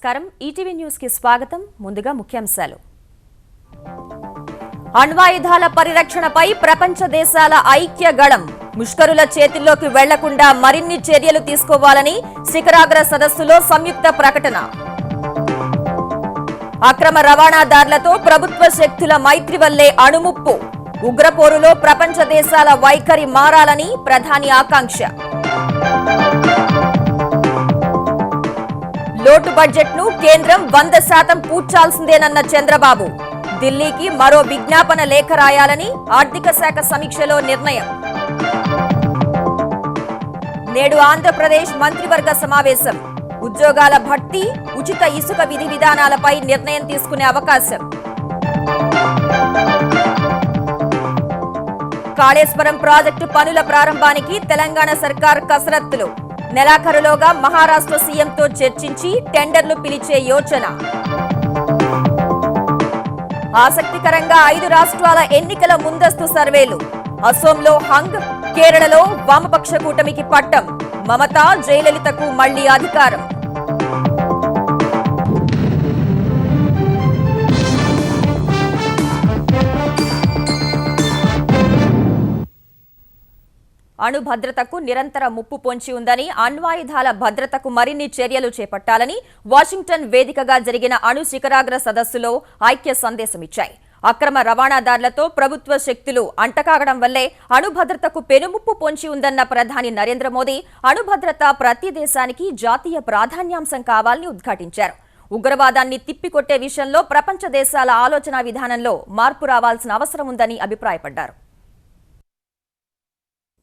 నమస్కారం ETV news కి స్వాగతం ముందుగా ముఖ్యాంశాలు అణ్వాయుధాల పరిరక్షణపై ప్రపంచ దేశాల ఐక్య గళం ముష్కరుల చేతిలోకి వెళ్లకుండా మరిన్ని చర్యలు తీసుకోవాలని శిఖరాగ్ర సదస్సులో సంయుక్త ప్రకటన అక్రమ రవాణాదారులతో ప్రభుత్వ శక్తుల మైత్రి వల్లే అణుముప్పు ఉగ్రపోరులో ప్రపంచ దేశాల వైఖరి మారాలని ప్రధాని ఆకాంక్ష లోటు బడ్జెట్ ను కేంద్రం 100% పూడ్చాల్సిందేనన్న చంద్రబాబు ఢిల్లీకి మరో విజ్ఞాపన లేఖ రాయాలని ఆర్థిక శాఖ సమీక్షలో నిర్ణయం నేడు ఆంధ్రప్రదేశ్ మంత్రివర్గ సమావేశం ఉద్యోగాల భర్తీ ఉచిత ఇసుక విధి విధానాలపై నిర్ణయం తీసుకునే అవకాశం కాళేశ్వరం ప్రాజెక్టు పనుల ప్రారంభానికి తెలంగాణ సర్కార్ కసరత్తులు నెలాఖరులోగా మహారాష్ట్ర సీఎంతో చర్చించి టెండర్లు పిలిచే యోచన ఆసక్తికరంగా 5 రాష్ట్రాల ఎన్నికల ముందస్తు సర్వేలు అసోంలో హంగ్ కేరళలో వామపక్ష కూటమికి పట్టం మమతా జయలలితకు మళ్లీ అధికారం అణు భద్రతకు నిరంతర ముప్పు పొంచి ఉందని అణ్వాయుధాల భద్రతకు మరిన్ని చర్యలు చేపట్టాలని వాషింగ్టన్ వేదికగా జరిగిన అణు శిఖరాగ్ర సదస్సులో ఐక్య సందేశమిచ్చాయి అక్రమ రవాణాదారులతో ప్రభుత్వ శక్తులు అంటకాగడం వల్లే అణు భద్రతకు పెనుముప్పు పొంచి ఉందన్న ప్రధాని నరేంద్ర మోదీ అణు భద్రత ప్రతి దేశానికి జాతీయ ప్రాధాన్యాంశం కావాలని ఉద్ఘాటించారు ఉగ్రవాదాన్ని తిప్పికొట్టే విషయంలో ప్రపంచ దేశాల ఆలోచన విధానంలో మార్పు రావాల్సిన అవసరం ఉందని అభిప్రాయపడ్డారు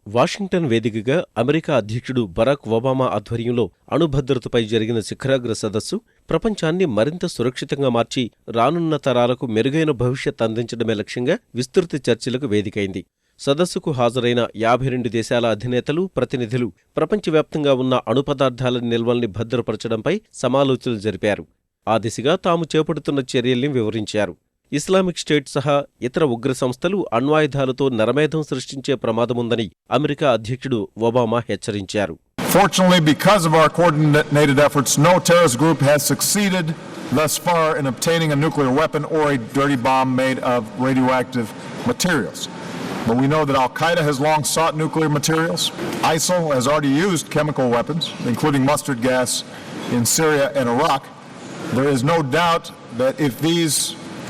వాషింగ్టన్ వేదికగా అమెరికా అధ్యక్షుడు బరాక్ ఒబామా ఆధ్వర్యంలో అణుభద్రతపై జరిగిన శిఖరాగ్ర సదస్సు ప్రపంచాన్ని మరింత సురక్షితంగా మార్చి రానున్న తరాలకు మెరుగైన భవిష్యత్ అందించడమే లక్ష్యంగా విస్తృత చర్చలకు వేదికైంది సదస్సుకు హాజరైన 52 దేశాల అధినేతలు ప్రతినిధులు ప్రపంచవ్యాప్తంగా ఉన్న అణుపదార్థాల నిల్వల్ని భద్రపరచడంపై సమాలోచనలు జరిపారు ఆ దిశగా తాము చేపడుతున్న చర్యల్ని వివరించారు ఇస్లామిక్ స్టేట్ సహా ఇతర ఉగ్ర సంస్థలు అణ్వాయుధాలతో నరమేధం సృష్టించే ప్రమాదముందని అమెరికా అధ్యక్షుడు ఒబామా హెచ్చరించారు. Fortunately, because of our coordinated efforts, no terrorist group has succeeded thus far in obtaining a nuclear weapon or a dirty bomb made of radioactive materials. But we know that Al-Qaeda has long sought nuclear materials. ISIL has already used chemical weapons, including mustard gas, in Syria and Iraq. There is no doubt that if these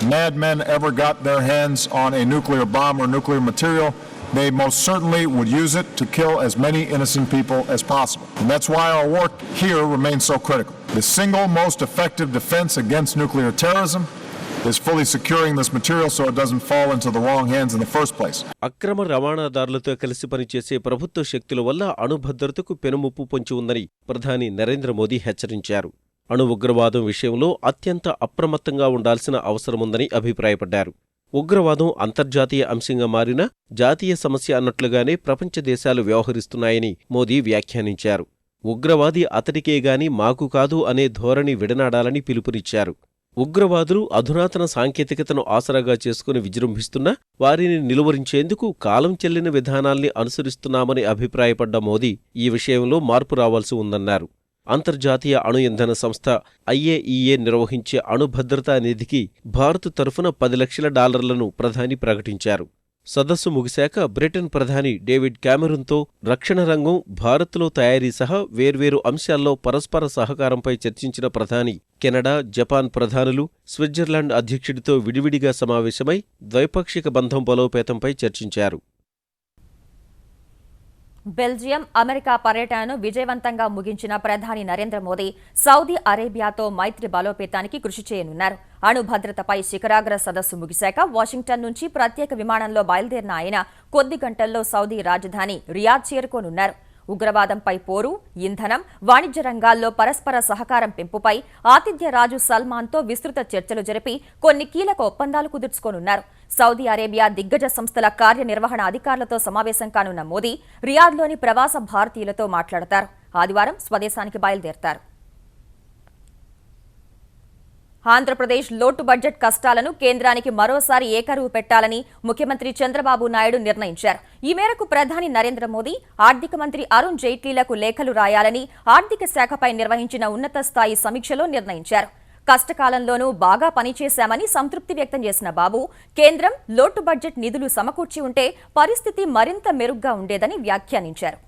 madmen ever got their hands on a nuclear bomb or nuclear material, they most certainly would use it to kill as many innocent people as possible. And that's why our work here remains so critical. The single most effective defense against nuclear terrorism is fully securing this material so it doesn't fall into the wrong hands in the first place. అక్రమ రవాణాదారులతో కలిసి పనిచేసే ప్రభుత్వ శక్తుల వల్ల అణుభద్రతకు పెనుముప్పు పొంచి ఉందని ప్రధాని నరేంద్ర మోదీ హెచ్చరించారు అణు ఉగ్రవాదం విషయంలో అత్యంత అప్రమత్తంగా ఉండాల్సిన అవసరముందని అభిప్రాయపడ్డారు ఉగ్రవాదం అంతర్జాతీయ అంశంగా మారిన జాతీయ సమస్య అన్నట్లుగానే ప్రపంచ దేశాలు వ్యవహరిస్తున్నాయని మోదీ వ్యాఖ్యానించారు ఉగ్రవాది అతడికేగాని మాకు కాదు అనే ధోరణి విడనాడాలని పిలుపునిచ్చారు ఉగ్రవాదులు అధునాతన సాంకేతికతను ఆసరాగా చేసుకుని విజృంభిస్తున్నా వారిని నిలువరించేందుకు కాలం చెల్లిన విధానాల్ని అనుసరిస్తున్నామని అభిప్రాయపడ్డ మోదీ ఈ విషయంలో మార్పు రావాల్సి ఉందన్నారు అంతర్జాతీయ అణు ఇంధన సంస్థ IAEA నిర్వహించే అణు భద్రతా నిధికి భారత్ తరఫున $10 లక్షల ప్రధాని ప్రకటించారు సదస్సు ముగిశాక బ్రిటన్ ప్రధాని డేవిడ్ క్యామెరూన్తో రక్షణ రంగం భారత్లో తయారీ సహా వేర్వేరు అంశాల్లో పరస్పర సహకారంపై చర్చించిన ప్రధాని కెనడా జపాన్ ప్రధానులు స్విట్జర్లాండ్ అధ్యక్షుడితో విడివిడిగా సమావేశమై ద్వైపాక్షిక బంధం బలోపేతంపై చర్చించారు బెల్జియం అమెరికా పర్యటనను విజయవంతంగా ముగించిన ప్రధాని నరేంద్ర మోదీ సౌదీ అరేబియాతో మైత్రి బలోపేతానికి కృషి చేయనున్నారు అణు భద్రతపై శిఖరాగ్ర సదస్సు ముగిశాక వాషింగ్టన్ నుంచి ప్రత్యేక విమానంలో బయలుదేరిన ఆయన కొద్ది గంటల్లో సౌదీ రాజధాని రియాద్ చేరుకోనున్నారు ఉగ్రవాదంపై పోరు ఇంధనం వాణిజ్య రంగాల్లో పరస్పర సహకారం పెంపుపై ఆతిథ్య రాజు సల్మాన్తో విస్తృత చర్చలు జరిపి కొన్ని కీలక ఒప్పందాలు కుదుర్చుకోనున్నారు సౌదీ అరేబియా దిగ్గజ సంస్థల కార్యనిర్వహణ అధికారులతో సమావేశం కానున్న మోదీ రియాద్లోని ప్రవాస భారతీయులతో మాట్లాడతారు ఆదివారం స్వదేశానికి బయలుదేరతారు ఆంధ్రప్రదేశ్ లోటు బడ్జెట్ కష్టాలను కేంద్రానికి మరోసారి ఏకరువు పెట్టాలని ముఖ్యమంత్రి చంద్రబాబు నాయుడు నిర్ణయించారు. ఈ మేరకు ప్రధాని నరేంద్ర మోదీ ఆర్థిక మంత్రి అరుణ్ జైట్లీలకు లేఖలు రాయాలని ఆర్థిక శాఖపై నిర్వహించిన ఉన్నత స్థాయి సమీక్షలో నిర్ణయించారు. కష్టకాలంలోనూ బాగా పనిచేశామని సంతృప్తి వ్యక్తం చేసిన బాబు, కేంద్రం లోటు బడ్జెట్ నిధులు సమకూర్చి ఉంటే పరిస్థితి మరింత మెరుగ్గా ఉండేదని వ్యాఖ్యానించారు.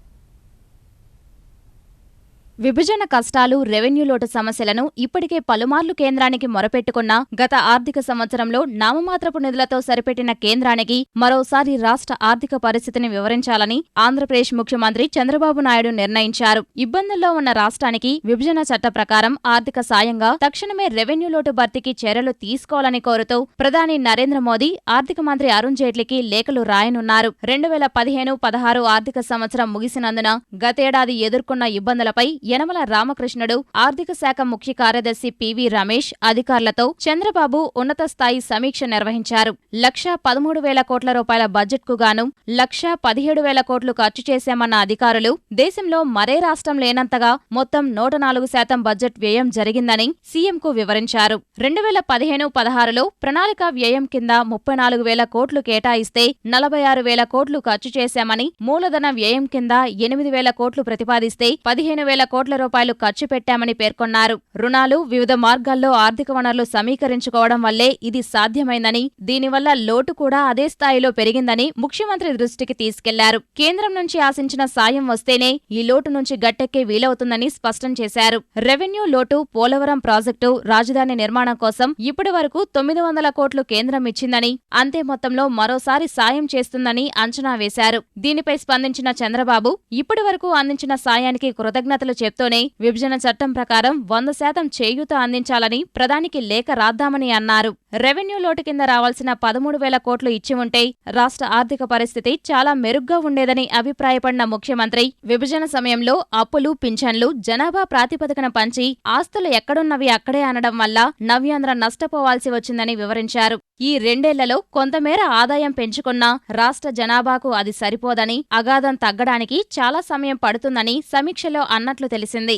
విభజన కష్టాలు, రెవెన్యూ లోటు సమస్యలను ఇప్పటికే పలుమార్లు కేంద్రానికి మొరపెట్టుకున్న గత ఆర్థిక సంవత్సరంలో నామమాత్రపు నిధులతో సరిపెట్టిన కేంద్రానికి మరోసారి రాష్ట్ర ఆర్థిక పరిస్థితిని వివరించాలని ఆంధ్రప్రదేశ్ ముఖ్యమంత్రి చంద్రబాబు నాయుడు నిర్ణయించారు. ఇబ్బందుల్లో ఉన్న రాష్ట్రానికి విభజన చట్ట ప్రకారం ఆర్థిక సాయంగా తక్షణమే రెవెన్యూ లోటు భర్తీకి చర్యలు తీసుకోవాలని కోరుతూ ప్రధాని నరేంద్ర మోదీ ఆర్థిక మంత్రి అరుణ్ జైట్లీకి లేఖలు రాయనున్నారు. 2015-16 ఆర్థిక సంవత్సరం ముగిసినందున గతేడాది ఎదుర్కొన్న ఇబ్బందులపై యనమల రామకృష్ణుడు, ఆర్థిక శాఖ ముఖ్య కార్యదర్శి పివి రమేష్ అధికారులతో చంద్రబాబు ఉన్నత స్థాయి సమీక్ష నిర్వహించారు. 1,13,000 కోట్ల రూపాయల బడ్జెట్కు గాను 1,17,000 కోట్లు ఖర్చు చేశామన్న అధికారులు దేశంలో మరే రాష్ట్రం లేనంతగా మొత్తం 104% బడ్జెట్ వ్యయం జరిగిందని సీఎంకు వివరించారు. 2015-16లో ప్రణాళిక వ్యయం కింద 34,000 కోట్లు కేటాయిస్తే 46,000 కోట్లు ఖర్చు చేశామని, మూలధన వ్యయం కింద 8,000 కోట్లు ప్రతిపాదిస్తే 15,000 కోట్ల రూపాయలు ఖర్చు పెట్టామని పేర్కొన్నారు. రుణాలు, వివిధ మార్గాల్లో ఆర్థిక వనరులు సమీకరించుకోవడం వల్లే ఇది సాధ్యమైందని, దీనివల్ల లోటు కూడా అదే స్థాయిలో పెరిగిందని ముఖ్యమంత్రి దృష్టికి తీసుకెళ్లారు. కేంద్రం నుంచి ఆశించిన సాయం వస్తేనే ఈ లోటు నుంచి గట్టెక్కే వీలవుతుందని స్పష్టం చేశారు. రెవెన్యూ లోటు, పోలవరం ప్రాజెక్టు, రాజధాని నిర్మాణం కోసం ఇప్పటి వరకు 900 కోట్లు కేంద్రం ఇచ్చిందని, అంతే మొత్తంలో మరోసారి సాయం చేస్తుందని అంచనా వేశారు. దీనిపై స్పందించిన చంద్రబాబు ఇప్పటి వరకు అందించిన సాయానికి కృతజ్ఞతలు చెప్తూనే విభజన చట్టం ప్రకారం 100% చేయూత అందించాలని ప్రధానికి లేఖ రాద్దామని అన్నారు. రెవెన్యూ లోటు కింద రావాల్సిన 13,000 కోట్లు ఇచ్చి ఉంటే రాష్ట్ర ఆర్థిక పరిస్థితి చాలా మెరుగ్గా ఉండేదని అభిప్రాయపడిన ముఖ్యమంత్రి, విభజన సమయంలో అప్పులు, పింఛన్లు జనాభా ప్రాతిపదికన పంచి ఆస్తులు ఎక్కడున్నవి అక్కడే అనడం వల్ల నవ్యాంధ్ర నష్టపోవాల్సి వచ్చిందని వివరించారు. ఈ 2 ఏళ్లలో కొంతమేర ఆదాయం పెంచుకున్నా రాష్ట్ర జనాభాకు అది సరిపోదని, అగాధం తగ్గడానికి చాలా సమయం పడుతుందని సమీక్షలో అన్నట్లు తెలిసింది.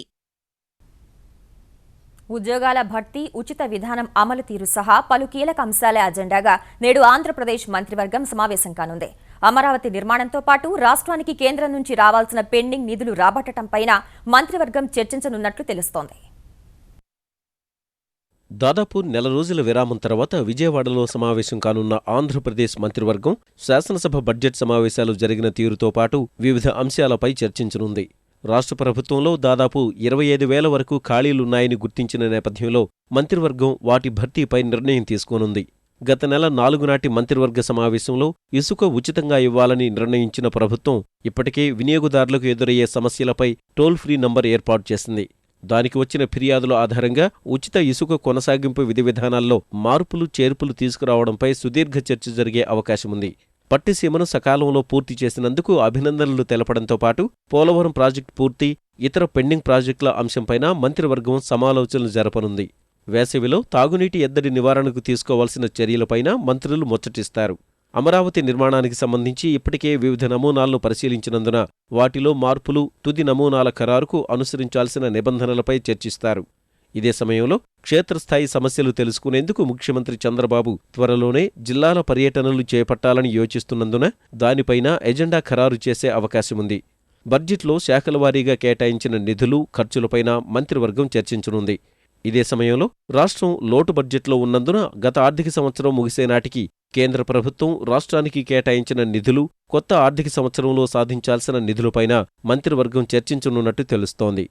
ఉద్యోగాల భర్తీ, ఉచిత విధానం అమలు తీరు సహా పలు కీలక అంశాలే అజెండాగా నేడు ఆంధ్రప్రదేశ్ మంత్రివర్గం సమావేశం కానుంది. అమరావతి నిర్మాణంతో పాటు రాష్ట్రానికి కేంద్రం నుంచి రావాల్సిన పెండింగ్ నిధులు రాబట్టడంపైన మంత్రివర్గం చర్చించనున్నట్లు తెలుస్తోంది. దాదాపు నెల రోజుల విరామం తర్వాత విజయవాడలో సమావేశం కానున్న ఆంధ్రప్రదేశ్ మంత్రివర్గం శాసనసభ బడ్జెట్ సమావేశాలు జరిగిన తీరుతో పాటు వివిధ అంశాలపై చర్చించనుంది. రాష్ట్ర ప్రభుత్వంలో దాదాపు 25,000 వరకు ఖాళీలున్నాయని గుర్తించిన నేపథ్యంలో మంత్రివర్గం వాటి భర్తీపై నిర్ణయం తీసుకోనుంది. గత నెల 4 నాటి మంత్రివర్గ సమావేశంలో ఇసుక ఉచితంగా ఇవ్వాలని నిర్ణయించిన ప్రభుత్వం ఇప్పటికే వినియోగదారులకు ఎదురయ్యే సమస్యలపై టోల్ ఫ్రీ నంబర్ ఏర్పాటు చేసింది. దానికి వచ్చిన ఫిర్యాదుల ఆధారంగా ఉచిత ఇసుక కొనసాగింపు విధి విధానాల్లో మార్పులు, చేర్పులు తీసుకురావడంపై సుదీర్ఘ చర్చ జరిగే అవకాశముంది. పట్టిసీమను సకాలంలో పూర్తి చేసినందుకు అభినందనలు తెలపడంతో పాటు పోలవరం ప్రాజెక్టు పూర్తి, ఇతర పెండింగ్ ప్రాజెక్టుల అంశంపైన మంత్రివర్గం సమాలోచనలు జరపనుంది. వేసవిలో తాగునీటి ఎద్దడి నివారణకు తీసుకోవాల్సిన చర్యలపైన మంత్రులు ముచ్చటిస్తారు. అమరావతి నిర్మాణానికి సంబంధించి ఇప్పటికే వివిధ నమూనాలను పరిశీలించినందున వాటిలో మార్పులు, తుది నమూనాల ఖరారుకు అనుసరించాల్సిన నిబంధనలపై చర్చిస్తారు. ఇదే సమయంలో క్షేత్రస్థాయి సమస్యలు తెలుసుకునేందుకు ముఖ్యమంత్రి చంద్రబాబు త్వరలోనే జిల్లాల పర్యటనలు చేపట్టాలని యోచిస్తున్నందున దానిపైన ఎజెండా ఖరారు చేసే అవకాశముంది. బడ్జెట్లో శాఖల వారీగా కేటాయించిన నిధులు, ఖర్చులపైన మంత్రివర్గం చర్చించనుంది. ఇదే సమయంలో రాష్ట్రం లోటు బడ్జెట్లో ఉన్నందున గత ఆర్థిక సంవత్సరం ముగిసే నాటికి కేంద్ర ప్రభుత్వం రాష్ట్రానికి కేటాయించిన నిధులు, కొత్త ఆర్థిక సంవత్సరంలో సాధించాల్సిన నిధులపైన మంత్రివర్గం చర్చించనున్నట్టు తెలుస్తోంది.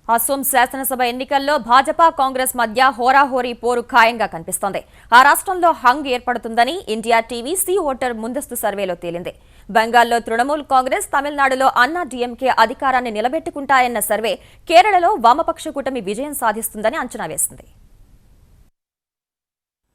అసోం శాసనసభ ఎన్నికల్లో భాజపా, కాంగ్రెస్ మధ్య హోరాహోరీ పోరు ఖాయంగా కనిపిస్తోంది. ఆ రాష్ట్రంలో హంగ్ ఏర్పడుతుందని ఇండియా టీవీ సీ ఓటర్ ముందస్తు సర్వేలో తేలింది. బెంగాల్లో తృణమూల్ కాంగ్రెస్, తమిళనాడులో అన్నా డీఎంకే అధికారాన్ని నిలబెట్టుకుంటాయన్న సర్వే కేరళలో వామపక్ష కూటమి విజయం సాధిస్తుందని అంచనా వేసింది.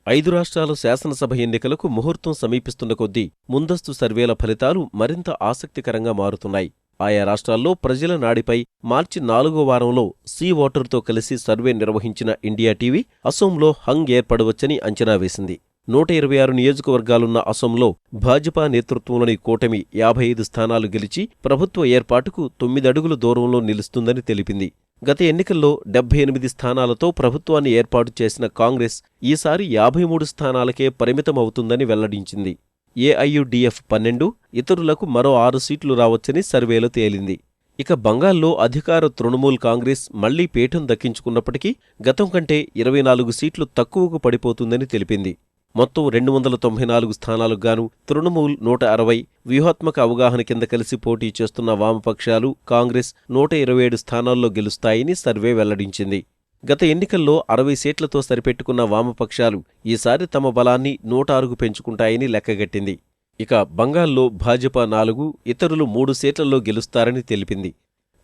5 రాష్ట్రాల శాసనసభ ఎన్నికలకు ముహూర్తం సమీపిస్తున్న కొద్దీ ముందస్తు సర్వేల ఫలితాలు మరింత ఆసక్తికరంగా మారుతున్నాయి. ఆయా రాష్ట్రాల్లో ప్రజల నాడిపై మార్చి 4వ వారంలో సీ ఓటర్తో కలిసి సర్వే నిర్వహించిన ఇండియా టీవీ అసోంలో హంగ్ ఏర్పడవచ్చని అంచనా వేసింది. 126 నియోజకవర్గాలున్న అసోంలో భాజపా నేతృత్వంలోని కూటమి 55 స్థానాలు గెలిచి ప్రభుత్వ ఏర్పాటుకు 9 అడుగుల దూరంలో నిలుస్తుందని తెలిపింది. గత ఎన్నికల్లో 78 స్థానాలతో ప్రభుత్వాన్ని ఏర్పాటు చేసిన కాంగ్రెస్ ఈసారి 53 స్థానాలకే పరిమితమవుతుందని వెల్లడించింది. ఏఐయుడిఎఫ్ 12, ఇతరులకు మరో 6 సీట్లు రావచ్చని సర్వేలో తేలింది. ఇక బంగాల్లో అధికార తృణమూల్ కాంగ్రెస్ మళ్లీ పీఠం దక్కించుకున్నప్పటికీ గతం కంటే 24 సీట్లు తక్కువకు పడిపోతుందని తెలిపింది. మొత్తం 294 స్థానాలకు గాను తృణమూల్ 160, వ్యూహాత్మక అవగాహన కింద కలిసి పోటీ చేస్తున్న వామపక్షాలు, కాంగ్రెస్ 127 స్థానాల్లో గెలుస్తాయని సర్వే వెల్లడించింది. గత ఎన్నికల్లో 60 సీట్లతో సరిపెట్టుకున్న వామపక్షాలు ఈసారి తమ బలాన్ని 106కు పెంచుకుంటాయని లెక్కగట్టింది. ఇక బంగాల్లో భాజపా 4, ఇతరులు 3 సీట్లలో గెలుస్తారని తెలిపింది.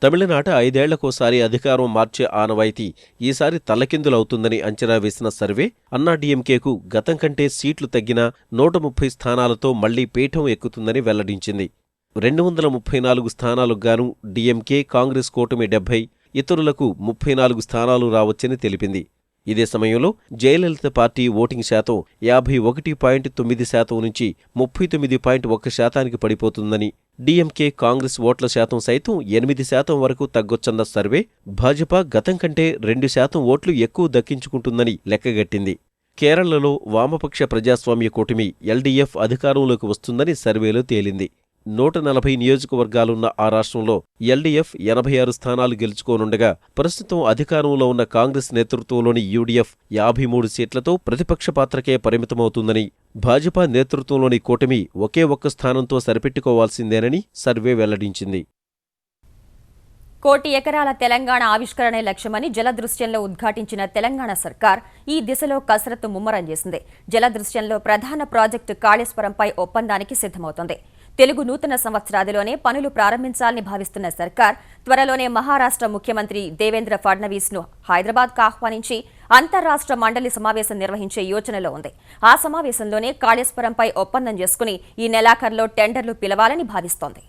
తమిళనాట 5 ఏళ్లకోసారి అధికారం మార్చే ఆనవాయితీ ఈసారి తల్లకిందులవుతుందని అంచనా వేసిన సర్వే అన్నాడీఎంకేకు గతం కంటే సీట్లు తగ్గినా 130 స్థానాలతో మళ్లీ పీఠం ఎక్కుతుందని వెల్లడించింది. 234 స్థానాలకు గాను డీఎంకే, కాంగ్రెస్ కూటమి 70, ఇతరులకు 34 స్థానాలు రావచ్చని తెలిపింది. ఇదే సమయంలో జయలలిత పార్టీ ఓటింగ్ శాతం 51.9% నుంచి 39.1% పడిపోతుందని, డీఎంకే, కాంగ్రెస్ ఓట్ల శాతం సైతం 8% వరకు తగ్గొచ్చన్న సర్వే భాజపా గతం కంటే 2% ఓట్లు ఎక్కువ దక్కించుకుంటుందని లెక్కగట్టింది. కేరళలో వామపక్ష ప్రజాస్వామ్య కూటమి ఎల్డీఎఫ్ అధికారంలోకి వస్తుందని సర్వేలో తేలింది. 140 నియోజకవర్గాలున్న ఆ రాష్ట్రంలో ఎల్డీఎఫ్ 86 స్థానాలు గెలుచుకోనుండగా ప్రస్తుతం అధికారంలో ఉన్న కాంగ్రెస్ నేతృత్వంలోని యూడీఎఫ్ 53 సీట్లతో ప్రతిపక్ష పాత్రకే పరిమితమవుతుందని, భాజపా నేతృత్వంలోని కూటమి ఒకే ఒక్క స్థానంతో సరిపెట్టుకోవాల్సిందేనని సర్వే వెల్లడించింది. 1 కోటి ఎకరాల తెలంగాణ ఆవిష్కరణే లక్ష్యమని జలదృశ్యంలో ఉద్ఘాటించిన తెలంగాణ సర్కార్ ఈ దిశలో కసరత్తు ముమ్మరం చేసింది. జలదృశ్యంలో ప్రధాన ప్రాజెక్టు కాళేశ్వరంపై ఒప్పందానికి సిద్ధమవుతోంది. తెలుగు నూతన సంవత్సరాదిలోనే పనులు ప్రారంభించాలని భావిస్తున్న సర్కార్ త్వరలోనే మహారాష్ట్ర ముఖ్యమంత్రి దేవేంద్ర ఫడ్నవీస్ ను హైదరాబాద్కు ఆహ్వానించి అంతర్రాష్ట్ర మండలి సమావేశం నిర్వహించే యోచనలో ఉంది. ఆ సమావేశంలోనే కాళేశ్వరంపై ఒప్పందం చేసుకుని ఈ నెలాఖరులో టెండర్లు పిలవాలని భావిస్తోంది.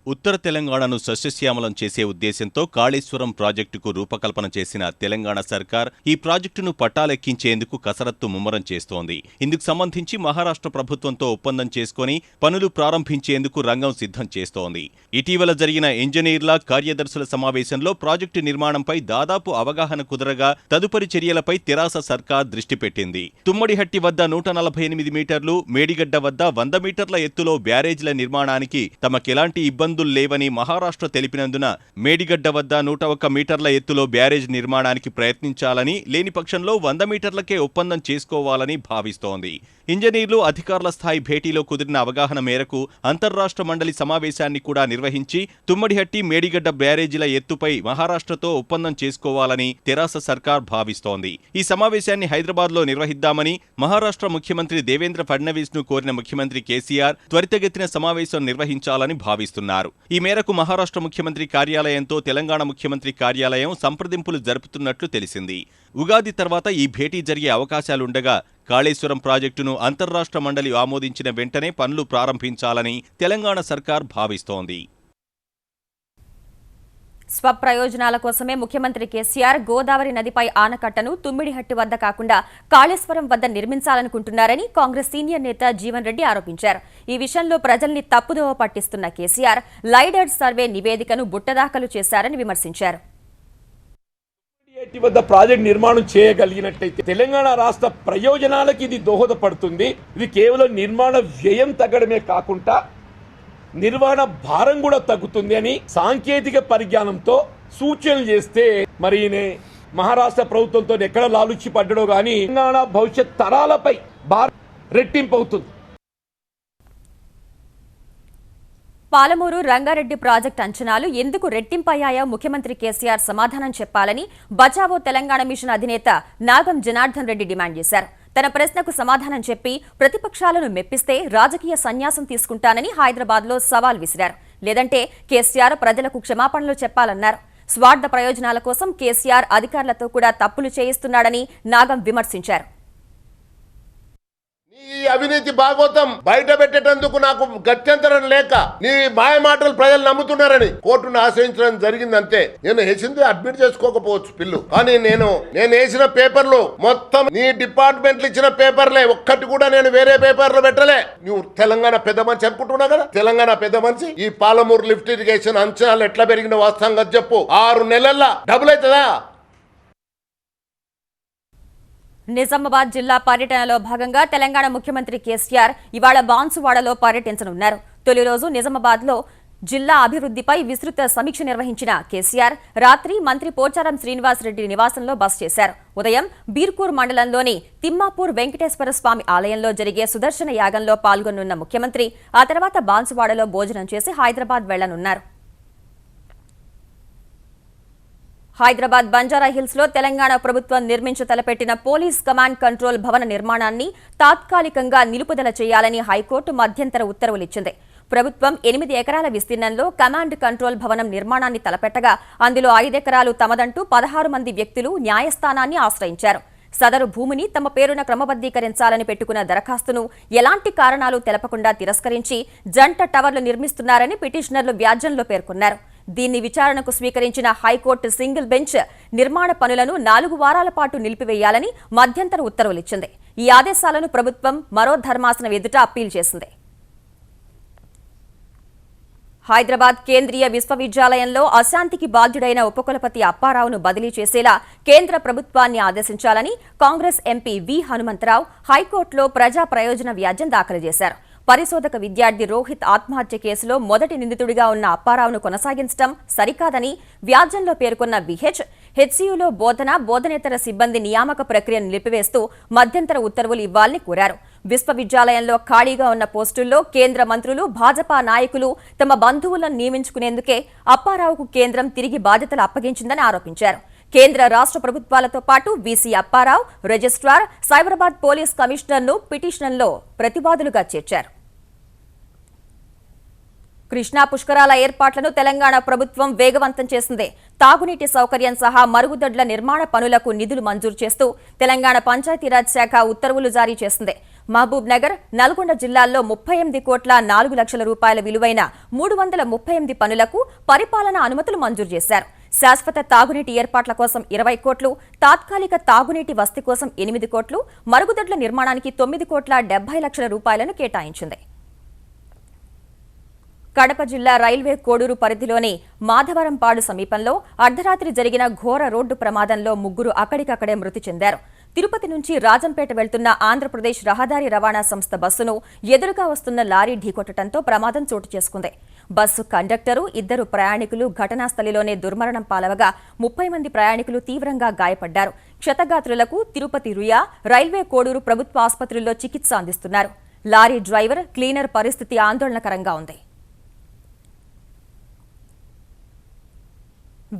ఉత్తర తెలంగాణను సస్యశ్యామలం చేసే ఉద్దేశంతో కాళేశ్వరం ప్రాజెక్టుకు రూపకల్పన చేసిన తెలంగాణ సర్కార్ ఈ ప్రాజెక్టును పట్టాలెక్కించేందుకు కసరత్తు ముమ్మరం చేస్తోంది. ఇందుకు సంబంధించి మహారాష్ట్ర ప్రభుత్వంతో ఒప్పందం చేసుకుని పనులు ప్రారంభించేందుకు రంగం సిద్ధం చేస్తోంది. ఇటీవల జరిగిన ఇంజనీర్ల, కార్యదర్శుల సమావేశంలో ప్రాజెక్టు నిర్మాణంపై దాదాపు అవగాహన కుదరగా తదుపరి చర్యలపై తెరాస సర్కార్ దృష్టి పెట్టింది. తుమ్మడిహట్టి వద్ద 148 మీటర్లు, మేడిగడ్డ వద్ద 100 మీటర్ల ఎత్తులో బ్యారేజ్ల నిర్మాణానికి తమకెలాంటి ఇబ్బందులు లేవని మహారాష్ట్ర తెలిపినందున మేడిగడ్డ వద్ద 101 మీటర్ల ఎత్తులో బ్యారేజ్ నిర్మాణానికి ప్రయత్నించాలని, లేని పక్షంలో 100 మీటర్లకే ఒప్పందం చేసుకోవాలని భావిస్తోంది. ఇంజనీర్లు, అధికారుల స్థాయి భేటీలో కుదిరిన అవగాహన మేరకు అంతర్రాష్ట్ర మండలి సమావేశాన్ని కూడా నిర్వహించి తుమ్మడిహట్టి, మేడిగడ్డ బ్యారేజీల ఎత్తుపై మహారాష్ట్రతో ఒప్పందం చేసుకోవాలని తెరాస సర్కార్ భావిస్తోంది. ఈ సమావేశాన్ని హైదరాబాద్లో నిర్వహిద్దామని మహారాష్ట్ర ముఖ్యమంత్రి దేవేంద్ర ఫడ్నవీస్ ను కోరిన ముఖ్యమంత్రి కేసీఆర్ త్వరితగతిన సమావేశం నిర్వహించాలని భావిస్తున్నారు. ఈ మేరకు మహారాష్ట్ర ముఖ్యమంత్రి కార్యాలయంతో తెలంగాణ ముఖ్యమంత్రి కార్యాలయం సంప్రదింపులు జరుపుతున్నట్లు తెలిసింది. ఉగాది తర్వాత ఈ భేటీ జరిగే అవకాశాలుండగా కాళేశ్వరం ప్రాజెక్టును అంతర్రాష్ట్ర మండలి ఆమోదించిన వెంటనే పనులు ప్రారంభించాలని తెలంగాణ సర్కార్ భావిస్తోంది. స్వప్రయోజనాల కోసమే ముఖ్యమంత్రి కేసీఆర్ గోదావరి నదిపై ఆనకట్టను తుమ్మిడిహట్టి వద్ద కాకుండా కాళేశ్వరం వద్ద నిర్మించాలనుకుంటున్నారని కాంగ్రెస్ సీనియర్ నేత జీవన్ రెడ్డి ఆరోపించారు. ఈ విషయంలో ప్రజల్ని తప్పుదోవ పట్టిస్తున్న కేసీఆర్ లైడర్ సర్వే నివేదికను బుట్టదాఖలు చేశారని విమర్శించారు. వద్ద ప్రాజెక్ట్ నిర్మాణం చేయగలిగినట్టయితే తెలంగాణ రాష్ట్ర ప్రయోజనాలకు ఇది దోహదపడుతుంది. ఇది కేవలం నిర్మాణ వ్యయం తగ్గడమే కాకుండా నిర్వహణ భారం కూడా తగ్గుతుంది అని సాంకేతిక పరిజ్ఞానంతో సూచనలు చేస్తే మరి మహారాష్ట్ర ప్రభుత్వంతో ఎక్కడ లాలుచి పడ్డడో గానీ తెలంగాణ భవిష్యత్ తరాలపై భారం రెట్టింపు అవుతుంది. పాలమూరు రంగారెడ్డి ప్రాజెక్టు అంచనాలు ఎందుకు రెట్టింపయ్యాయో ముఖ్యమంత్రి కేసీఆర్ సమాధానం చెప్పాలని బచావో తెలంగాణ మిషన్ అధినేత నాగం జనార్దన్ రెడ్డి డిమాండ్ చేశారు. తన ప్రశ్నకు సమాధానం చెప్పి ప్రతిపక్షాలను మెప్పిస్తే రాజకీయ సన్యాసం తీసుకుంటానని హైదరాబాద్లో సవాల్ విసిరారు. లేదంటే కేసీఆర్ ప్రజలకు క్షమాపణలు చెప్పాలన్నారు. స్వార్థ ప్రయోజనాల కోసం కేసీఆర్ అధికారులతో కూడా తప్పులు చేయిస్తున్నాడని నాగం విమర్శించారు. ఈ అవినీతి భాగవతం బయట పెట్టేటందుకు నాకు గత్యంతరం లేక నీ మాయ మాటలు ప్రజలు నమ్ముతున్నారని కోర్టును ఆశ్రయించడం జరిగిందంతే. నేను వేసింది అడ్మిట్ చేసుకోకపోవచ్చు పిల్లు, కానీ నేను వేసిన పేపర్లు మొత్తం నీ డిపార్ట్మెంట్లు ఇచ్చిన పేపర్లే, ఒక్కటి కూడా నేను వేరే పేపర్లు పెట్టలే. నువ్వు తెలంగాణ పెద్ద మనిషి అనుకుంటున్నావు కదా, తెలంగాణ పెద్ద మనిషి. ఈ పాలమూరు లిఫ్ట్ ఇరిగేషన్ అంచనాలు ఎట్లా పెరిగిన వాస్తవంగా చెప్పు. 6 నెలల్లో డబుల్ అవుతుందా? నిజామాబాద్ జిల్లా పర్యటనలో భాగంగా తెలంగాణ ముఖ్యమంత్రి కేసీఆర్ ఇవాళ బాన్సువాడలో పర్యటించనున్నారు. తొలి రోజు నిజామాబాద్లో జిల్లా అభివృద్ధిపై విస్తృత సమీక్ష నిర్వహించిన కేసీఆర్ రాత్రి మంత్రి పోచారం శ్రీనివాసరెడ్డి నివాసంలో బస చేశారు. ఉదయం బీర్కూర్ మండలంలోని తిమ్మాపూర్ వెంకటేశ్వర స్వామి ఆలయంలో జరిగే సుదర్శన యాగంలో పాల్గొనున్న ముఖ్యమంత్రి ఆ తర్వాత బాన్సువాడలో భోజనం చేసి హైదరాబాద్ వెళ్లనున్నారు. హైదరాబాద్ బంజారాహిల్స్ లో తెలంగాణ ప్రభుత్వం నిర్మించ తలపెట్టిన పోలీస్ కమాండ్ కంట్రోల్ భవన నిర్మాణాన్ని తాత్కాలికంగా నిలుపుదల చేయాలని హైకోర్టు మధ్యంతర ఉత్తర్వులిచ్చింది. ప్రభుత్వం 8 ఎకరాల విస్తీర్ణంలో కమాండ్ కంట్రోల్ భవనం నిర్మాణాన్ని తలపెట్టగా అందులో 5 ఎకరాలు తమదంటూ 16 మంది వ్యక్తులు న్యాయస్థానాన్ని ఆశ్రయించారు. సదరు భూమిని తమ పేరున క్రమబద్దీకరించాలని పెట్టుకున్న దరఖాస్తును ఎలాంటి కారణాలు తెలపకుండా తిరస్కరించి జంట టవర్లు నిర్మిస్తున్నారని పిటిషనర్లు వ్యాజ్యంలో పేర్కొన్నారు. దీన్ని విచారణకు స్వీకరించిన హైకోర్టు సింగిల్ బెంచ్ నిర్మాణ పనులను 4 వారాల పాటు నిలిపివేయాలని మధ్యంతర ఉత్తర్వులిచ్చింది. ఈ ఆదేశాలను ప్రభుత్వం మరో ధర్మాసనం ఎదుట అప్పీల్ చేసింది. హైదరాబాద్ కేంద్రీయ విశ్వవిద్యాలయంలో అశాంతికి బాధ్యుడైన ఉపకులపతి అప్పారావును బదిలీ చేసేలా కేంద్ర ప్రభుత్వాన్ని ఆదేశించాలని కాంగ్రెస్ ఎంపీ వి హనుమంతరావు హైకోర్టులో ప్రజా ప్రయోజన వ్యాజ్యం దాఖలు చేశారు. పరిశోధక విద్యార్థి రోహిత్ ఆత్మహత్య కేసులో మొదటి నిందితుడిగా ఉన్న అప్పారావును కొనసాగించడం సరికాదని వ్యాజ్యంలో పేర్కొన్న హెచ్సియులో బోధనేతర సిబ్బంది నియామక ప్రక్రియను నిలిపివేస్తూ మధ్యంతర ఉత్తర్వులు ఇవ్వాలని కోరారు. విశ్వవిద్యాలయంలో ఖాళీగా ఉన్న పోస్టుల్లో కేంద్ర మంత్రులు, భాజపా నాయకులు తమ బంధువులను నియమించుకునేందుకే అప్పారావుకు కేంద్రం తిరిగి బాధ్యతలు అప్పగించిందని ఆరోపించారు. కేంద్ర రాష్ట్ర ప్రభుత్వాలతో పాటు VC Apparao, registrar, Cyberabad police కమిషనర్ను పిటిషన్లో ప్రతివాదులుగా చేర్చారు. కృష్ణా పుష్కరాల ఏర్పాట్లను తెలంగాణ ప్రభుత్వం వేగవంతం చేసింది. తాగునీటి సౌకర్యం సహా మరుగుదొడ్ల నిర్మాణ పనులకు నిధులు మంజూరు చేస్తూ తెలంగాణ పంచాయతీరాజ్ శాఖ ఉత్తర్వులు జారీ చేసింది. మహబూబ్ నగర్, నల్గొండ జిల్లాల్లో 38 కోట్ల 4 లక్షల రూపాయల విలువైన 338 పనులకు పరిపాలనా అనుమతులు మంజూరు చేశారు. శాశ్వత తాగునీటి ఏర్పాట్ల కోసం 20 కోట్లు, తాత్కాలిక తాగునీటి వసతి కోసం 8 కోట్లు, మరుగుదొడ్ల నిర్మాణానికి 9 కోట్ల 70 లక్షల రూపాయలను కేటాయించింది. కడప జిల్లా రైల్వే కోడూరు పరిధిలోని మాధవరంపాడు సమీపంలో అర్ధరాత్రి జరిగిన ఘోర రోడ్డు ప్రమాదంలో 3 అక్కడికక్కడే మృతి చెందారు. తిరుపతి నుంచి రాజంపేట వెళ్తున్న ఆంధ్రప్రదేశ్ రహదారి రవాణా సంస్థ బస్సును ఎదురుగా వస్తున్న లారీ ఢీకొట్టడంతో ప్రమాదం చోటు చేసుకుంది. బస్సు కండక్టరు, 2 ప్రయాణికులు ఘటనా స్థలిలోనే దుర్మరణం పాలవగా 30 మంది ప్రయాణికులు తీవ్రంగా గాయపడ్డారు. క్షతగాత్రులకు తిరుపతి రుయా, రైల్వే కోడూరు ప్రభుత్వ ఆసుపత్రుల్లో చికిత్స అందిస్తున్నారు. లారీ డ్రైవర్, క్లీనర్ పరిస్థితి ఆందోళనకరంగా ఉంది.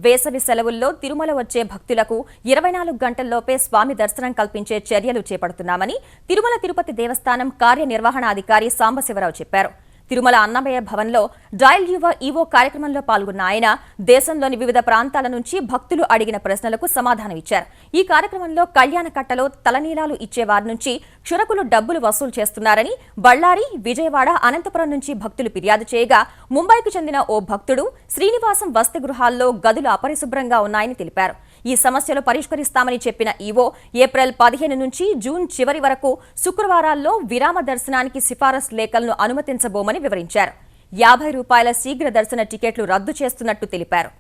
వేసవి సెలవుల్లో తిరుమల వచ్చే భక్తులకు 24 గంటల్లోపే స్వామి దర్శనం కల్పించే చర్యలు చేపడుతున్నామని తిరుమల తిరుపతి దేవస్థానం కార్యనిర్వహణాధికారి సాంబశివరావు చెప్పారు. తిరుమల అన్నమయ్య భవన్లో డయల్ యువర్ ఈవో కార్యక్రమంలో పాల్గొన్న ఆయన దేశంలోని వివిధ ప్రాంతాల నుంచి భక్తులు అడిగిన ప్రశ్నలకు సమాధానమిచ్చారు. ఈ కార్యక్రమంలో కళ్యాణ కట్టలో తలనీలాలు ఇచ్చే వారి నుంచి క్షురకులు డబ్బులు వసూలు చేస్తున్నారని, బళ్ళారి, విజయవాడ, అనంతపురం నుంచి భక్తులు ఫిర్యాదు చేయగా ముంబైకు చెందిన ఓ భక్తుడు శ్రీనివాసం వసతి గృహాల్లో గదులు అపరిశుభ్రంగా ఉన్నాయని తెలిపారు. ఈ సమస్యలు పరిష్కరిస్తామని చెప్పిన ఈవో ఏప్రిల్ 15 నుంచి జూన్ చివరి వరకు శుక్రవారాల్లో విరామ దర్శనానికి సిఫారసు లేఖలను అనుమతించబోమని వివరించారు. 50 రూపాయల శీఘ్ర దర్శన టికెట్లు రద్దు చేస్తున్నట్టు తెలిపారు.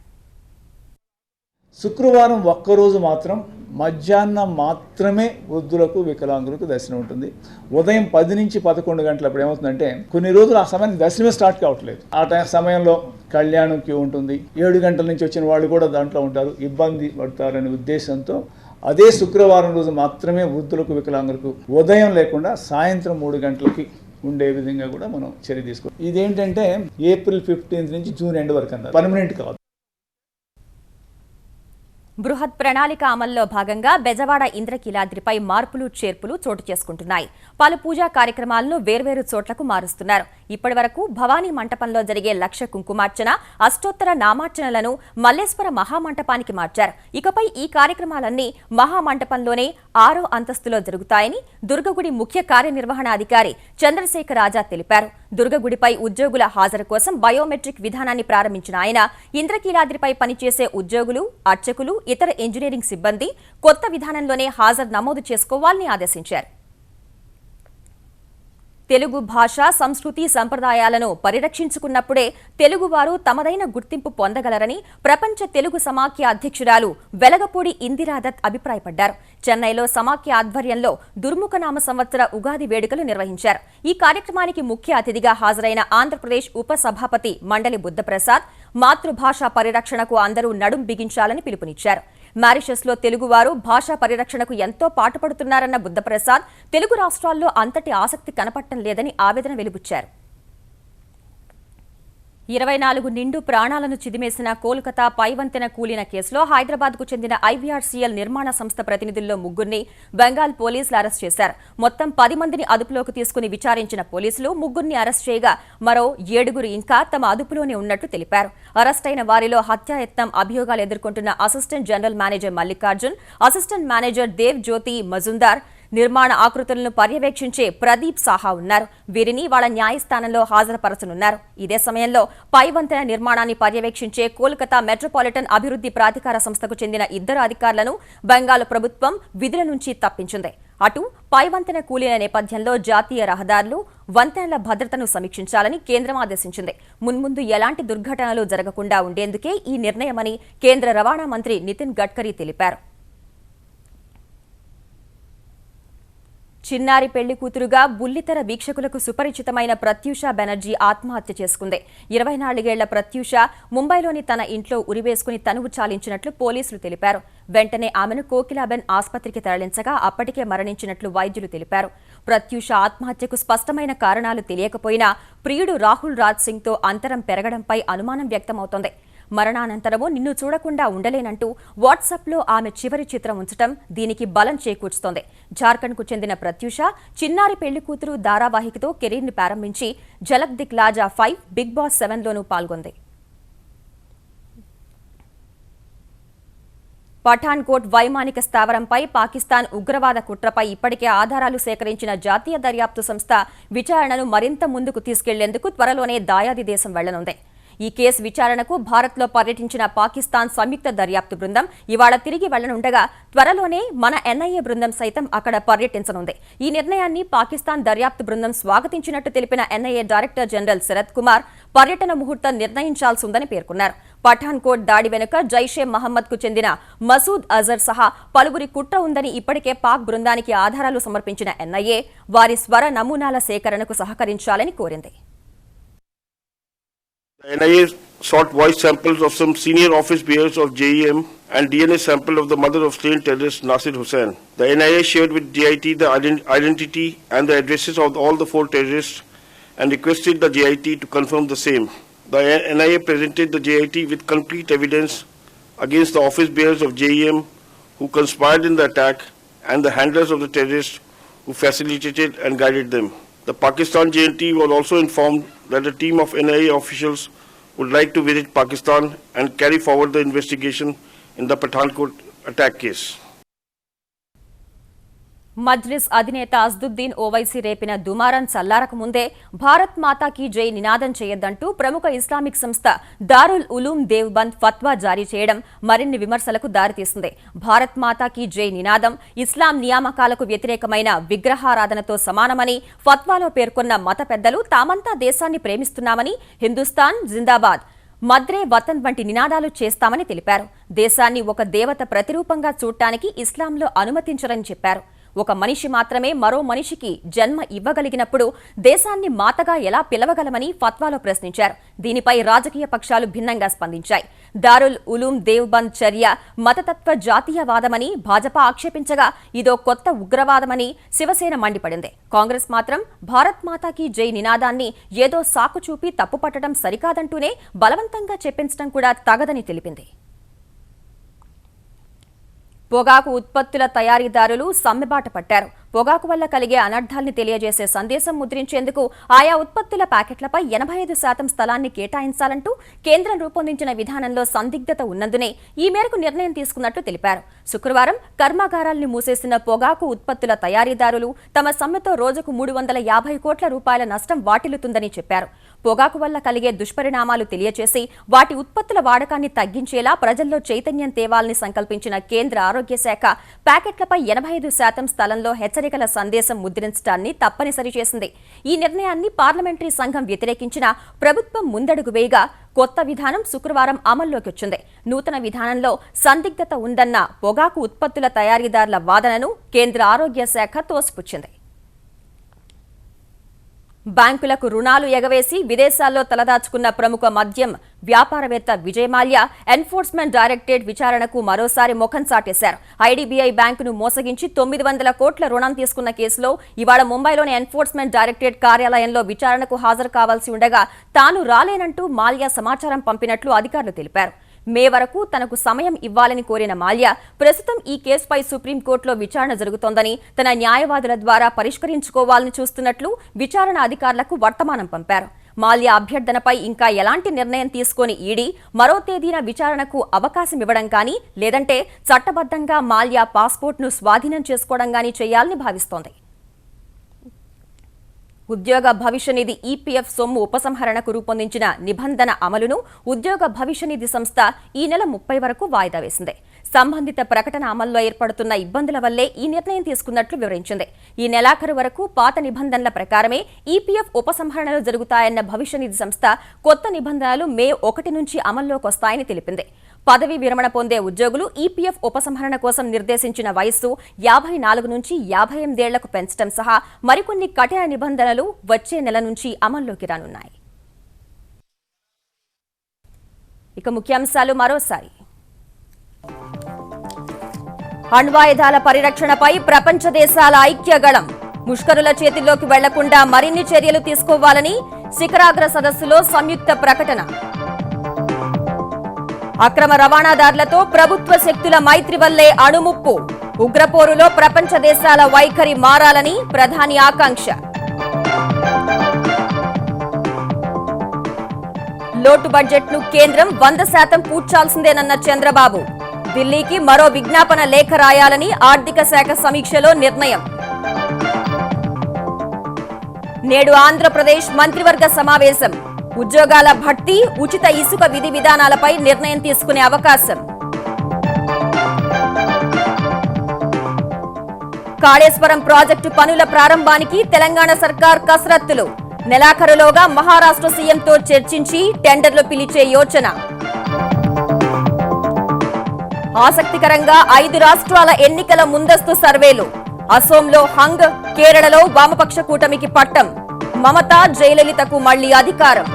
శుక్రవారం ఒక్కరోజు మాత్రం మధ్యాహ్నం మాత్రమే వృద్ధులకు, వికలాంగులకు దర్శనం ఉంటుంది. ఉదయం 10 నుంచి 11 గంటలప్పుడు ఏమవుతుందంటే కొన్ని రోజులు ఆ సమయానికి దర్శనమే స్టార్ట్ కావట్లేదు. ఆ సమయంలో కళ్యాణం క్యూ ఉంటుంది. 7 గంటల నుంచి వచ్చిన వాళ్ళు కూడా దాంట్లో ఉంటారు, ఇబ్బంది పడతారనే ఉద్దేశంతో అదే శుక్రవారం రోజు మాత్రమే వృద్ధులకు, వికలాంగులకు ఉదయం లేకుండా సాయంత్రం 3 గంటలకి ఉండే విధంగా కూడా మనం చర్య తీసుకోవాలి. ఇదేంటంటే ఏప్రిల్ 15 నుంచి జూన్ ఎండ్ వరకు అన్నారు, పర్మనెంట్ కాదు. బృహత్ ప్రణాళిక అమల్లో భాగంగా బెజవాడ ఇంద్రకీలాద్రిపై మార్పులు చేర్పులు చోటు చేసుకుంటున్నాయి. పలు పూజా కార్యక్రమాలను వేర్వేరు చోట్లకు మారుస్తున్నారు. ఇప్పటి వరకు భవానీ మంటపంలో జరిగే లక్ష కుంకుమార్చన, అష్టోత్తర నామార్చనలను మల్లేశ్వర మహామంటపానికి మార్చారు. ఇకపై ఈ కార్యక్రమాలన్నీ మహామంటపంలోనే 6వ అంతస్తులో జరుగుతాయని దుర్గగుడి ముఖ్య కార్యనిర్వహణాధికారి చంద్రశేఖర్ రాజా తెలిపారు. దుర్గగుడిపై ఉద్యోగుల హాజరు కోసం బయోమెట్రిక్ విధానాన్ని ప్రారంభించిన ఆయన ఇంద్రకీలాద్రిపై పనిచేసే ఉద్యోగులు, అర్చకులు, ఇతర ఇంజనీరింగ్ సిబ్బంది కొత్త విధానంలోనే హాజరు నమోదు చేసుకోవాలని ఆదేశించారు. తెలుగు భాష, సంస్కృతి, సంప్రదాయాలను పరిరక్షించుకున్నప్పుడే తెలుగువారు తమదైన గుర్తింపు పొందగలరని ప్రపంచ తెలుగు సమాఖ్య అధ్యక్షురాలు వెలగపూడి ఇందిరాదత్ అభిప్రాయపడ్డారు. చెన్నైలో సమాఖ్య ఆధ్వర్యంలో దుర్ముఖనామ సంవత్సర ఉగాది వేడుకలు నిర్వహించారు. ఈ కార్యక్రమానికి ముఖ్య అతిథిగా హాజరైన ఆంధ్రప్రదేశ్ ఉపసభాపతి మండలి బుద్ధప్రసాద్ మాతృభాష పరిరక్షణకు అందరూ నడుం బిగించాలని పిలుపునిచ్చారు. మారిషస్లో తెలుగువారు భాషా పరిరక్షణకు ఎంతో పాటుపడుతున్నారన్న బుద్ధప్రసాద్ తెలుగు రాష్ట్రాల్లో అంతటి ఆసక్తి కనపడటం లేదని ఆవేదన వెలిబుచ్చారు. 24 నిండు ప్రాణాలను చిదిమేసిన కోల్కతా పైవంతెన కూలిన కేసులో హైదరాబాద్కు చెందిన ఐవీఆర్సీఎల్ నిర్మాణ సంస్థ ప్రతినిధుల్లో 3 బెంగాల్ పోలీసులు అరెస్ట్ చేశారు. మొత్తం 10 మందిని అదుపులోకి తీసుకుని విచారించిన పోలీసులు 3 అరెస్ట్ చేయగా మరో 7 ఇంకా తమ అదుపులోనే ఉన్నట్లు తెలిపారు. అరెస్టైన వారిలో హత్యాయత్నం అభియోగాలు ఎదుర్కొంటున్న assistant general manager Mallikarjun, assistant manager Dev Jyoti Majumdar, నిర్మాణ ఆకృతులను పర్యవేక్షించే ప్రదీప్ సాహా ఉన్నారు. వీరిని వాళ్ళ న్యాయస్థానంలో హాజరుపరచనున్నారు. ఇదే సమయంలో పై వంతెన నిర్మాణాన్ని పర్యవేక్షించే కోల్కతా మెట్రోపాలిటన్ అభివృద్ధి ప్రాధికార సంస్థకు చెందిన 2 అధికారులను బెంగాల్ ప్రభుత్వం విధుల నుంచి తప్పించింది. అటు పై వంతెన కూలిన నేపథ్యంలో జాతీయ రహదారులు, వంతెనల భద్రతను సమీక్షించాలని కేంద్రం ఆదేశించింది. మున్ముందు ఎలాంటి దుర్ఘటనలు జరగకుండా ఉండేందుకే ఈ నిర్ణయమని కేంద్ర రవాణా మంత్రి నితిన్ గడ్కరీ తెలిపారు. చిన్నారి పెళ్లి కూతురుగా బుల్లితెర వీక్షకులకు సుపరిచితమైన ప్రత్యూష బెనర్జీ ఆత్మహత్య చేసుకుంది. 24 ఏళ్ల ప్రత్యూష ముంబైలోని తన ఇంట్లో ఉరివేసుకుని తనువు చాలించినట్లు పోలీసులు తెలిపారు. వెంటనే ఆమెను కోకిలాబెన్ ఆసుపత్రికి తరలించగా అప్పటికే మరణించినట్లు వైద్యులు తెలిపారు. ప్రత్యూష ఆత్మహత్యకు స్పష్టమైన కారణాలు తెలియకపోయినా ప్రియుడు రాహుల్ రాజ్ సింగ్తో అంతరం పెరగడంపై అనుమానం వ్యక్తమవుతోంది. మరణానంతరము నిన్ను చూడకుండా ఉండలేనంటూ వాట్సాప్లో ఆమె చివరి చిత్రం ఉంచడం దీనికి బలం చేకూర్చుతోంది. జార్ఖండ్కు చెందిన ప్రత్యూష చిన్నారి పెళ్లి కూతురు ధారావాహికతో కెరీర్ని ప్రారంభించి ఝలక్ దిఖ్లాజా 5, బిగ్ బాస్ 7లోనూ పాల్గొంది. పఠాన్కోట్ వైమానిక స్థావరంపై పాకిస్తాన్ ఉగ్రవాద కుట్రపై ఇప్పటికే ఆధారాలు సేకరించిన జాతీయ దర్యాప్తు సంస్థ విచారణను మరింత ముందుకు తీసుకెళ్లేందుకు త్వరలోనే దాయాది దేశం వెళ్లనుంది. ఈ కేసు విచారణకు భారత్లో పర్యటించిన పాకిస్తాన్ సంయుక్త దర్యాప్తు బృందం ఇవాళ తిరిగి వెళ్లనుండగా త్వరలోనే మన ఎన్ఐఏ బృందం సైతం అక్కడ పర్యటించనుంది. ఈ నిర్ణయాన్ని పాకిస్తాన్ దర్యాప్తు బృందం స్వాగతించినట్టు తెలిపిన NIA director general Sharath Kumar పర్యటన ముహూర్తం నిర్ణయించాల్సి ఉందని పేర్కొన్నారు. పఠాన్కోట్ దాడి వెనుక జైషే మహమ్మద్కు చెందిన మసూద్ అజర్ సహా పలువురి కుట్ర ఉందని ఇప్పటికే పాక్ బృందానికి ఆధారాలు సమర్పించిన ఎన్ఐఏ వారి స్వర నమూనాల సేకరణకు సహకరించాలని కోరింది. The NIA sought voice samples of some senior office bearers of JEM and DNA sample of the mother of slain terrorist Nasir Hussain. The NIA shared with JIT the identity and the addresses of all the 4 terrorists and requested the JIT to confirm the same. The NIA presented the JIT with complete evidence against the office bearers of JEM who conspired in the attack and the handlers of the terrorists who facilitated and guided them. The Pakistan JNT was also informed that a team of NIA officials would like to visit Pakistan and carry forward the investigation in the Pathankot attack case. Majlis అధినేత అజ్దుద్దీన్ ఓవైసీ రేపిన దుమారం చల్లారక ముందే భారత్ మాతాకి జై నినాదం చేయొద్దంటూ ప్రముఖ Islamic సంస్థ దారుల్ ఉలూమ్ దేవ్బంద్ ఫత్వా జారీ చేయడం మరిన్ని విమర్శలకు దారితీసింది. భారత్ మాతాకి జై నినాదం ఇస్లాం నియామకాలకు వ్యతిరేకమైన విగ్రహారాధనతో సమానమని ఫత్వాలో పేర్కొన్న మత పెద్దలు తామంతా దేశాన్ని ప్రేమిస్తున్నామని, హిందుస్థాన్ జిందాబాద్, మద్రే వతన్ వంటి నినాదాలు చేస్తామని తెలిపారు. దేశాన్ని ఒక దేవత ప్రతిరూపంగా చూడటానికి ఇస్లాంలో అనుమతించరని చెప్పారు. ఒక మనిషి మాత్రమే మరో మనిషికి జన్మ ఇవ్వగలిగినప్పుడు దేశాన్ని మాతగా ఎలా పిలవగలమని ఫత్వాలో ప్రశ్నించారు. దీనిపై రాజకీయ పక్షాలు భిన్నంగా స్పందించాయి. దారుల్ ఉలూమ్ దేవ్బంద్ చర్య మతతత్వ జాతీయవాదమని భాజపా ఆక్షేపించగా ఇదో కొత్త ఉగ్రవాదమని శివసేన మండిపడింది. కాంగ్రెస్ మాత్రం భారత్ మాతాకి జై నినాదాన్ని ఏదో సాకు చూపి తప్పుపట్టడం సరికాదంటూనే బలవంతంగా చెప్పించడం కూడా తగదని తెలిపింది. పొగాకు ఉత్పత్తుల తయారీదారులు సమ్మెబాట పట్టారు. పొగాకు వల్ల కలిగే అనర్థాల్ని తెలియజేసే సందేశం ముద్రించేందుకు ఆయా ఉత్పత్తుల ప్యాకెట్లపై 85% స్థలాన్ని కేటాయించాలంటూ కేంద్రం రూపొందించిన విధానంలో సందిగ్ధత ఉన్నందునే ఈ మేరకు నిర్ణయం తీసుకున్నట్లు తెలిపారు. శుక్రవారం కర్మాగారాల్ని మూసేసిన పొగాకు ఉత్పత్తుల తయారీదారులు తమ సమ్మెతో రోజుకు 350 కోట్ల రూపాయల నష్టం వాటిల్లుతుందని చెప్పారు. పొగాకు వల్ల కలిగే దుష్పరిణామాలు తెలియచేసి వాటి ఉత్పత్తుల వాడకాన్ని తగ్గించేలా ప్రజల్లో చైతన్యం తేవాలని సంకల్పించిన కేంద్ర ఆరోగ్య శాఖ ప్యాకెట్లపై 85% స్థలంలో హెచ్చరికల సందేశం ముద్రించడాన్ని తప్పనిసరి చేసింది. ఈ నిర్ణయాన్ని పార్లమెంటరీ సంఘం వ్యతిరేకించిన ప్రభుత్వం ముందడుగు వేయగా కొత్త విధానం శుక్రవారం అమల్లోకి వచ్చింది. నూతన విధానంలో సందిగ్ధత ఉందన్న పొగాకు ఉత్పత్తుల తయారీదారుల వాదనను కేంద్ర ఆరోగ్య శాఖ తోసిపుచ్చింది. బ్యాంకులకు రుణాలు ఎగవేసి విదేశాల్లో తలదాచుకున్న ప్రముఖ మద్యం వ్యాపారవేత్త విజయ్ మాల్యా ఎన్ఫోర్స్మెంట్ డైరెక్టరేట్ విచారణకు మరోసారి ముఖం చాటేశారు. ఐడీబీఐ బ్యాంకును మోసగించి 900 కోట్ల రుణం తీసుకున్న కేసులో ఇవాళ ముంబైలోని ఎన్ఫోర్స్మెంట్ డైరెక్టరేట్ కార్యాలయంలో విచారణకు హాజరు కావాల్సి ఉండగా తాను రాలేనంటూ మాల్యా సమాచారం పంపినట్లు అధికారులు తెలిపారు. మే వరకు తనకు సమయం ఇవ్వాలని కోరిన మాల్యా ప్రస్తుతం ఈ కేసుపై సుప్రీంకోర్టులో విచారణ జరుగుతోందని తన న్యాయవాదుల ద్వారా పరిష్కరించుకోవాలని చూస్తున్నట్లు విచారణ అధికారులకు వర్తమానం పంపారు. మాల్యా అభ్యర్థనపై ఇంకా ఎలాంటి నిర్ణయం తీసుకొని ఈడీ మరో తేదీన విచారణకు అవకాశం ఇవ్వడం కానీ లేదంటే చట్టబద్ధంగా మాల్యా పాస్పోర్ట్ను స్వాధీనం చేసుకోవడం కానీ చేయాలని భావిస్తోంది. ఉద్యోగ భవిష్య నిధి ఈపీఎఫ్ సొమ్ము ఉపసంహరణకు రూపొందించిన నిబంధన అమలును ఉద్యోగ భవిష్య నిధి సంస్థ ఈ నెల 30 వరకు వాయిదా వేసింది. సంబంధిత ప్రకటన అమల్లో ఏర్పడుతున్న ఇబ్బందుల వల్లే ఈ నిర్ణయం తీసుకున్నట్లు వివరించింది. ఈ నెలాఖరు వరకు పాత నిబంధనల ప్రకారమే ఈపీఎఫ్ ఉపసంహరణలు జరుగుతాయన్న భవిష్య నిధి సంస్థ కొత్త నిబంధనలు మే 1 నుంచి అమల్లోకి వస్తాయని తెలిపింది. పదవీ విరమణ పొందే ఉద్యోగులు ఈపీఎఫ్ ఉపసంహరణ కోసం నిర్దేశించిన వయస్సు 54 నుంచి 58 ఏళ్లకు పెంచడం సహా మరికొన్ని కఠిన నిబంధనలు వచ్చే నెల నుంచి అమల్లోకి రానున్నాయి. ఇక ముఖ్యాంశాలు మరోసారి. అణ్వాయుధాల పరిరక్షణపై ప్రపంచ దేశాల ఐక్యగళం. ముష్కరుల చేతిలోకి వెళ్లకుండా మరిన్ని చర్యలు తీసుకోవాలని శిఖరాగ్ర సదస్సులో సంయుక్త ప్రకటన. అక్రమ రవాణాదారులతో ప్రభుత్వ శక్తుల మైత్రి వల్లే అణుముప్పు. ఉగ్రపోరులో ప్రపంచ దేశాల వైఖరి మారాలని ప్రధాని ఆకాంక్ష. లోటు బడ్జెట్ను కేంద్రం 100% పూడ్చాల్సిందేనన్న చంద్రబాబు. ఢిల్లీకి మరో విజ్ఞాపన లేఖ రాయాలని ఆర్థిక శాఖ సమీక్షలో నిర్ణయం. నేడు ఆంధ్రప్రదేశ్ మంత్రివర్గ సమావేశం. ఉద్యోగాల భర్తీ, ఉచిత ఇసుక విధి విధానాలపై నిర్ణయం తీసుకునే అవకాశం. కాళేశ్వరం ప్రాజెక్టు పనుల ప్రారంభానికి తెలంగాణ సర్కార్ కసరత్తులు. నెలాఖరులోగా మహారాష్ట్ర సీఎంతో చర్చించి టెండర్లు పిలిచే యోచన. ఆసక్తికరంగా 5 రాష్ట్రాల ఎన్నికల ముందస్తు సర్వేలు. అసోంలో హంగ్, కేరళలో వామపక్ష కూటమికి పట్టం. మమతా, జయలలితకు మళ్లీ అధికారం.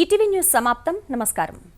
ఈటీవీ న్యూస్ సమాప్తం. నమస్కారం.